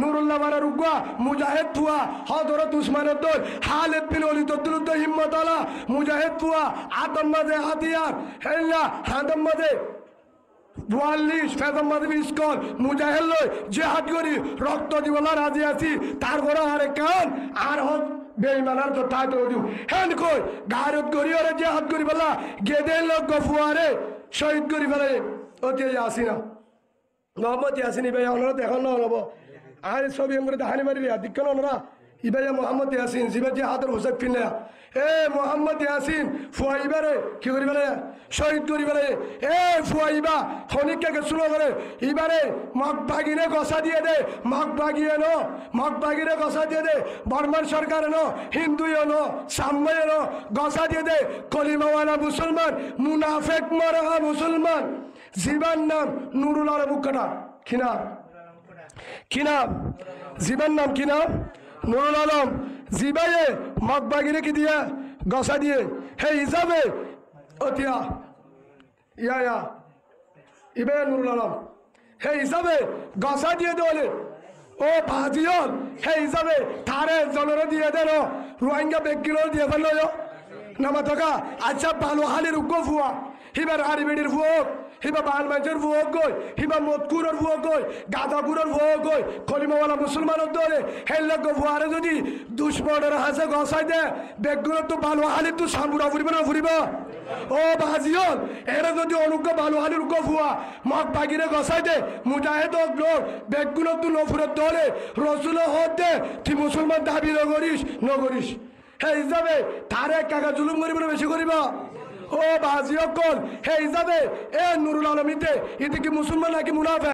নুরুল্লাহ বারা রুগা মুজাহিদ ফুয়া হযরত উসমানের দল খালিদ বিন ওয়ালিদ তদুলত হিম্মত আলা মুজাহিদ ফুয়া আদম মাঝে হাতিয়ার হেল্লা হাদম মাঝে ৪২ ফেদম মাঝে স্কল মুজাহিদ লই জিহাদ করি রক্ত দিবলা রাজি আছি তারপর আরে কান আর হক বেঈমানার তো তাই তো দিও হেন কই গায়রত করি ওরে জিহাদ করি বলা গেদে লোক গফুয়ারে শহীদ করি ফেলে ওতে আসিনা মোহাম্মদ ইয়াসিন ভাই ওনারা দেখুন না হবো আর ছবি আমরা দেখানি মারি দিকেন ওনারা ইবাইয়া মোহাম্মদ ইয়াসিন জিবার যে হাতের হোসেক ফিনলে এ মোহাম্মদ ইয়াসিন ফুয়াইবারে কি করি ফেলে শহীদ করি ফেলে এ ফুয়াইবা খনিককে গেছিল করে এবারে মগ বাগিরে গসা দিয়ে দে মগ বাগিয়ে নো মগ বাগিরে গসা দিয়ে দে বর্মান সরকার নো হিন্দুও নো সাম্যয় নো গসা দিয়ে দে কলিমাওয়ালা মুসলমান মুনাফেক মরহা মুসলমান জীবন নাম নুরুল আলম উক্কাটা কি নাম কি নাম জীবন নাম কি নাম নুরুল আলম জিবাইয়ে মগবাগিরে কি দিয়া গসা দিয়ে হে হিসাবে অতিয়া ইয়া ইবে নুরুল আলম হে হিসাবে গসা দিয়ে দোলে ও ভাজিয়ল হে হিসাবে তারে জলরে দিয়ে দেন রোহিঙ্গা বেগিলো দিয়ে ফেললো নামা থকা আচ্ছা ভালো হালের উগ্র ফুয়া হিবার আরিবেডির ফুয়ক হিবা বাল মাঞ্চের ফুয়ক গই হিবা মতকুরের ফুয়ক গই গাদাপুরের ফুয়ক গই কলিমাওয়ালা মুসলমানের দলে হেল্লাগ ফুয়ারে যদি দুশ্মনের হাসে গসাই দে বেগগুলো তো ভালো হালের তো সামুরা ফুরিব না ফুরিব ও ভাজিয়ল এরা যদি অনুজ্ঞ ভালো হালের উগ্র ফুয়া মগ বাগিরে গসাই দে মুজাহিদ লোক বেগগুলো তো নফুরের দলে রসুল হত দে তুই মুসলমান দাবি নগরিস হে হিসাবে তারে কাকা জুলুম করিব না বেশি করিব ও বাজি অকল হে হিসাবে এ নুরুল আলমিতে এতে কি মুসলমান নাকি মুনাফেক